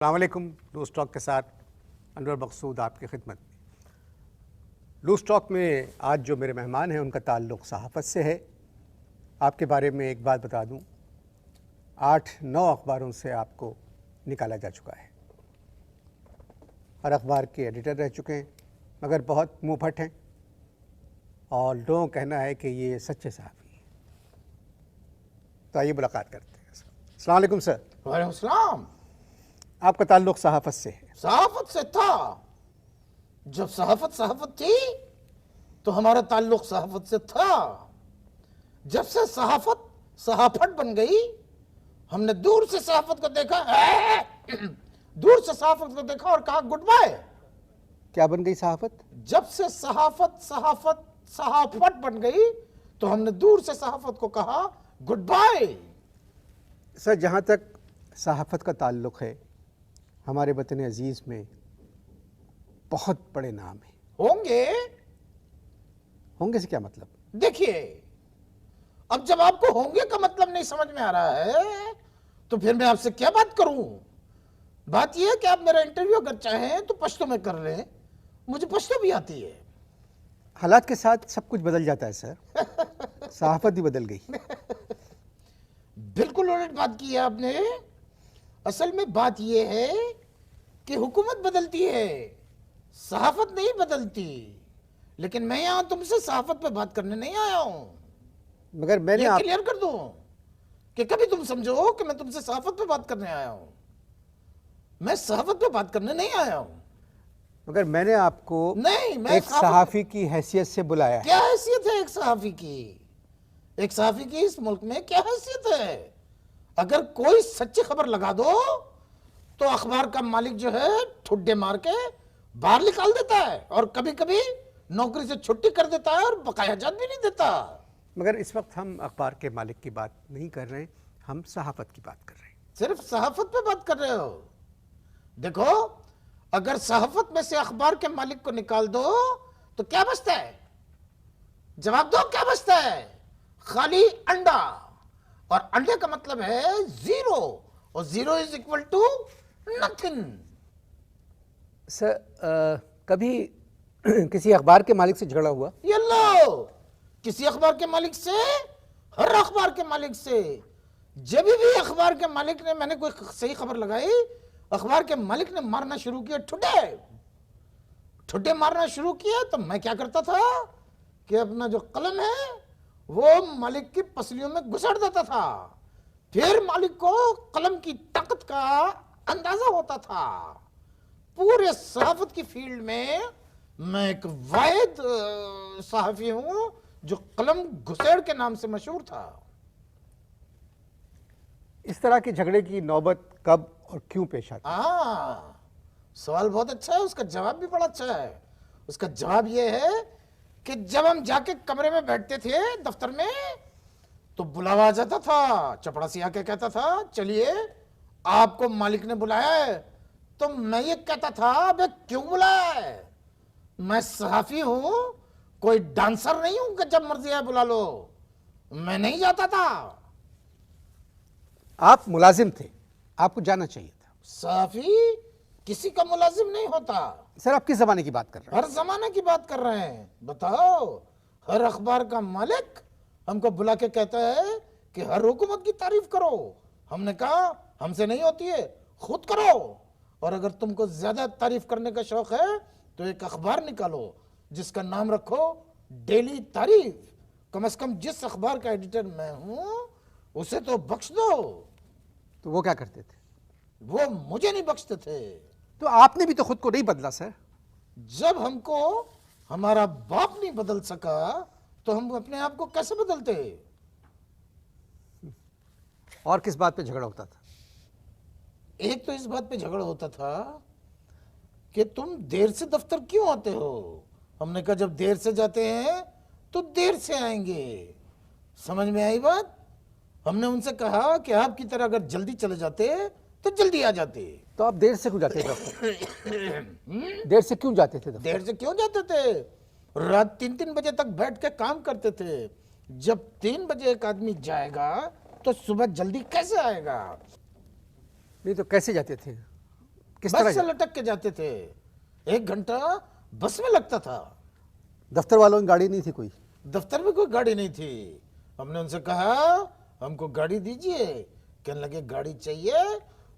السلام علیکم. Loose talk کے ساتھ انور مقصود آپ کی خدمت میں. لوز ٹاک میں آج جو میرے مہمان ہیں ان کا تعلق صحافت سے ہے. آپ کے بارے میں ایک بات بتا دوں, 8-9 اخباروں سے آپ کو نکالا جا چکا ہے. ہر اخبار کے ایڈیٹر رہ چکے ہیں, مگر بہت منہ پھٹ ہیں اور لوگوں کا کہنا ہے کہ یہ سچے صحافی ہیں. تو آئیے ملاقات کرتے ہیں. السلام علیکم سر. وعلیکم السلام. آپ کا تعلق صحافت سے ہے؟ صحافت سے تھا. جب صحافت تھی تو ہمارا تعلق صحافت سے تھا. جب سے صحافت بن گئی, ہم نے دور سے صحافت کو دیکھا اور کہا گڈ بائے. کیا بن گئی صحافت؟ جب سے صحافت بن گئی تو ہم نے دور سے صحافت کو کہا گڈ بائے. سر, جہاں تک صحافت کا تعلق ہے, ہمارے وطن عزیز میں بہت بڑے نام ہیں. ہوں گے سے کیا مطلب؟ دیکھیے, اب جب آپ کو ہوں گے کا مطلب نہیں سمجھ میں آ رہا ہے تو پھر میں آپ سے کیا بات کروں. بات یہ ہے کہ آپ میرا انٹرویو اگر چاہیں تو پشتو میں کر لیں, مجھے پشتو بھی آتی ہے. حالات کے ساتھ سب کچھ بدل جاتا ہے سر. صحافت بھی بدل گئی. بالکل الٹ بات کی ہے آپ نے. اصل میں بات یہ ہے کہ حکومت بدلتی ہے, صحافت نہیں بدلتی. لیکن میں یہاں تم سے صحافت پہ بات کرنے نہیں آیا ہوں. مگر میں نے یہ آپ کلیئر کر دوں کہ کبھی تم سمجھو کہ میں تم سے صحافت پہ بات کرنے آیا ہوں. میں صحافت پہ بات کرنے نہیں آیا ہوں. مگر میں نے آپ کو نہیں, میں ایک صحافی کی حیثیت سے بلایا ہے. کیا حیثیت ہے ایک صحافی کی؟ ایک صحافی کی اس ملک میں کیا حیثیت ہے؟ اگر کوئی سچی خبر لگا دو تو اخبار کا مالک جو ہے ٹھڈے مار کے باہر نکال دیتا ہے, اور کبھی کبھی نوکری سے چھٹی کر دیتا ہے اور بقایا جات بھی نہیں دیتا. مگر اس وقت ہم اخبار کے مالک کی بات نہیں کر رہے ہیں, ہم صحافت کی بات کر رہے ہیں. صرف صحافت پہ بات کر رہے ہو. دیکھو, اگر صحافت میں سے اخبار کے مالک کو نکال دو تو کیا بچتا ہے؟ جواب دو, کیا بچتا ہے؟ خالی انڈا, اور انڈے کا مطلب ہے زیرو, اور zero is equal to nothing. Sir, کبھی کسی اخبار کے مالک سے جھگڑا ہوا؟ یہ لو, کسی اخبار کے مالک سے, ہر اخبار کے مالک سے. جب بھی اخبار کے مالک نے, میں نے کوئی صحیح خبر لگائی, اخبار کے مالک نے مارنا شروع کیا ٹھڈے مارنا شروع کیا, تو میں کیا کرتا تھا کہ اپنا جو قلم ہے وہ مالک کی پسلیوں میں گھسڑ دیتا تھا. پھر مالک کو قلم کی طاقت کا اندازہ ہوتا تھا. پورے صحافت کی فیلڈ میں میں ایک واحد صحافی ہوں جو قلم گھسیڑ کے نام سے مشہور تھا. اس طرح کے جھگڑے کی نوبت کب اور کیوں پیش آتی؟ سوال بہت اچھا ہے, اس کا جواب بھی بڑا اچھا ہے. اس کا جواب یہ ہے کہ جب ہم جا کے کمرے میں بیٹھتے تھے دفتر میں تو بلاوا آ جاتا تھا, چپڑاسی آ کے کہتا تھا چلیے آپ کو مالک نے بلایا ہے. تو میں یہ کہتا تھا بے کیوں بلایا ہے؟ میں صحافی ہوں, کوئی ڈانسر نہیں ہوں کہ جب مرضی ہے بلا لو. میں نہیں جاتا تھا. آپ ملازم تھے, آپ کو جانا چاہیے تھا. صحافی کسی کا ملازم نہیں ہوتا. سر, آپ کس زمانے کی بات کر رہے ہیں؟ ہر زمانے کی بات کر رہے ہیں. بتاؤ, ہر اخبار کا مالک ہم کو بلا کے کہتا ہے کہ ہر حکومت کی تعریف کرو. ہم نے کہا ہم سے نہیں ہوتی ہے, خود کرو. اور اگر تم کو زیادہ تعریف کرنے کا شوق ہے تو ایک اخبار نکالو جس کا نام رکھو ڈیلی تعریف. کم از کم جس اخبار کا ایڈیٹر میں ہوں اسے تو بخش دو. تو وہ کیا کرتے تھے؟ وہ مجھے نہیں بخشتے تھے. تو آپ نے بھی تو خود کو نہیں بدلا سر. جب ہم کو ہمارا باپ نہیں بدل سکا تو ہم اپنے آپ کو کیسے بدلتے؟ اور کس بات پہ جھگڑا ہوتا تھا؟ ایک تو اس بات پہ جھگڑا ہوتا تھا کہ تم دیر سے دفتر کیوں آتے ہو. ہم نے کہا جب دیر سے جاتے ہیں تو دیر سے آئیں گے. سمجھ میں آئی بات؟ ہم نے ان سے کہا کہ آپ کی طرح اگر جلدی چلے جاتے تو جلدی آ جاتے. تو آپ دیر سے کیوں جاتے تھے دفتر؟ دیر سے کیوں جاتے تھے دفتر؟ دیر سے کیوں جاتے تھے؟ رات 3 بجے تک بیٹھ کے کام کرتے تھے. جب 3 بجے ایک آدمی جائے گا تو صبح جلدی کیسے آئے گا؟ نہیں تو کیسے جاتے تھے؟ کس طرح بس سے لٹک کے جاتے تھے, 1 گھنٹا بس میں لگتا تھا. دفتر والوں کی گاڑی نہیں تھی کوئی؟ دفتر میں کوئی گاڑی نہیں تھی. ہم نے ان سے کہا ہم کو گاڑی دیجئے, کہنے لگے گاڑی چاہیے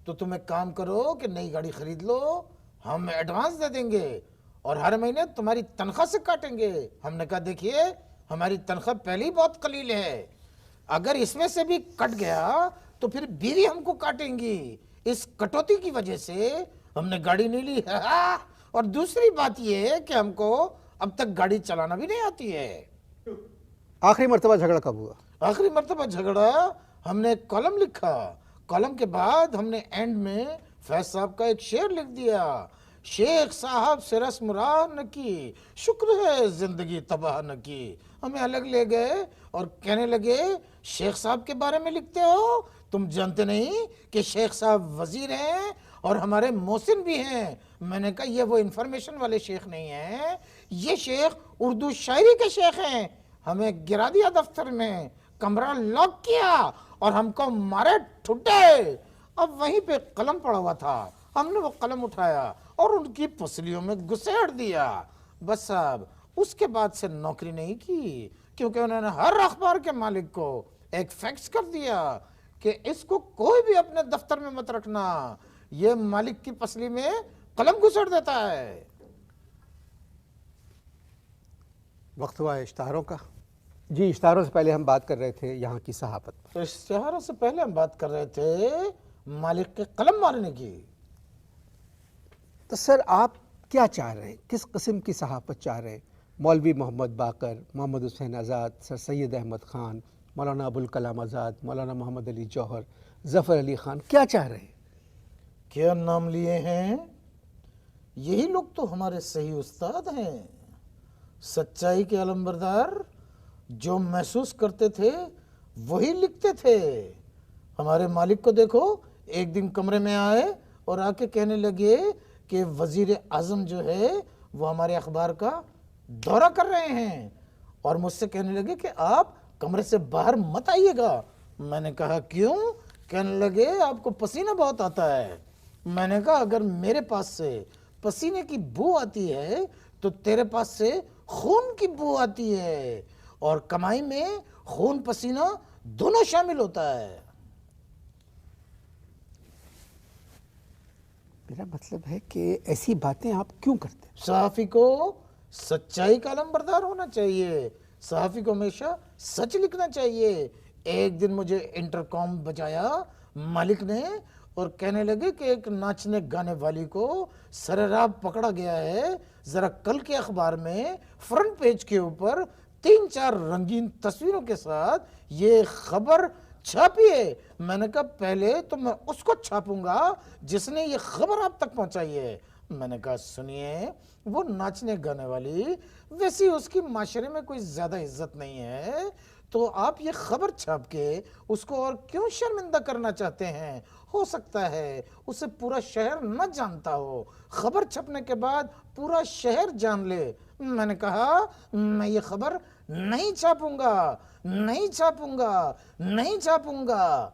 تو تم ایک کام کرو کہ نئی گاڑی خرید لو, ہم ایڈوانس دے دیں گے اور ہر مہینے تمہاری تنخواہ سے کاٹیں گے. ہم نے کہا دیکھیے ہماری تنخواہ پہلے ہی بہت قلیل ہے, اگر اس میں سے بھی کٹ گیا تو پھر بیوی ہم کو کاٹیں گی. اس کٹوتی کی وجہ سے ہم نے گاڑی نہیں لی. اور دوسری بات یہ ہے کہ ہم کو اب تک گاڑی چلانا بھی نہیں آتی ہے. آخری مرتبہ جھگڑا کب ہوا؟ آخری مرتبہ جھگڑا ہم نے ایک کالم لکھا, کالم کے بعد ہم نے اینڈ میں فیض صاحب کا ایک شعر لکھ دیا, شیخ صاحب سے رسم راہ نہ کی, شکر ہے زندگی تباہ نہ کی. ہمیں الگ لے گئے اور کہنے لگے شیخ صاحب کے بارے میں لکھتے ہو, تم جانتے نہیں کہ شیخ صاحب وزیر ہیں اور ہمارے محسن بھی ہیں. میں نے کہا یہ وہ انفارمیشن والے شیخ نہیں ہیں, یہ شیخ اردو شاعری کے شیخ ہیں. ہمیں گرا دیا دفتر میں, کمرہ لاک کیا اور ہم کو مارے ٹھٹے. اب وہیں پہ قلم پڑا ہوا تھا, ہم نے وہ قلم اٹھایا اور ان کی پسلیوں میں گھسیڑ دیا. بس صاحب اس کے بعد سے نوکری نہیں کی, کیونکہ انہوں نے ہر اخبار کے مالک کو ایک فیکس کر دیا کہ اس کو کوئی بھی اپنے دفتر میں مت رکھنا, یہ مالک کی پسلی میں قلم گھسیڑ دیتا ہے. وقت ہوا ہے اشتہاروں کا. جی اشتہاروں سے پہلے ہم بات کر رہے تھے یہاں کی صحافت. تو اشتہاروں سے پہلے ہم بات کر رہے تھے مالک کے قلم مارنے کی. تو سر آپ کیا چاہ رہے ہیں, کس قسم کی صحافت چاہ رہے ہیں؟ مولوی محمد باقر, محمد حسین آزاد, سر سید احمد خان, مولانا ابوالکلام آزاد, مولانا محمد علی جوہر, ظفر علی خان, کیا چاہ رہے ہیں؟ کیا نام لیے ہیں, یہی لوگ تو ہمارے صحیح استاد ہیں, سچائی کے علمبردار. جو محسوس کرتے تھے وہی لکھتے تھے. ہمارے مالک کو دیکھو, ایک دن کمرے میں آئے اور آ کے کہنے لگے کہ وزیر اعظم جو ہے وہ ہمارے اخبار کا دورہ کر رہے ہیں, اور مجھ سے کہنے لگے کہ آپ کمرے سے باہر مت آئیے گا. میں نے کہا کیوں؟ کہنے لگے آپ کو پسینہ بہت آتا ہے. میں نے کہا اگر میرے پاس سے پسینے کی بو آتی ہے تو تیرے پاس سے خون کی بو آتی ہے, اور کمائی میں خون پسینہ دونوں شامل ہوتا ہے. میرا مطلب ہے کہ ایسی باتیں آپ کیوں کرتے ہیں؟ صحافی کو سچائی کا علمبردار ہونا چاہیے, صحافی کو ہمیشہ سچ لکھنا چاہیے. ایک دن مجھے انٹرکام بجایا مالک نے اور کہنے لگے کہ ایک ناچنے گانے والی کو سرراب پکڑا گیا ہے, ذرا کل کے اخبار میں فرنٹ پیج کے اوپر 3-4 رنگین تصویروں کے ساتھ یہ خبر چھاپیے. میں نے کہا پہلے تو میں اس کو چھاپوں گا جس نے یہ خبر آپ تک پہنچائی ہے. میں نے کہا سنیے, وہ ناچنے گانے والی ویسی اس کی معاشرے میں کوئی زیادہ عزت نہیں ہے, تو آپ یہ خبر چھاپ کے اس کو اور کیوں شرمندہ کرنا چاہتے ہیں؟ ہو سکتا ہے اسے پورا شہر نہ جانتا ہو, خبر چھپنے کے بعد پورا شہر جان لے. میں نے کہا میں یہ خبر نہیں چھاپوں گا, نہیں چھاپوں گا, نہیں چھاپوں گا.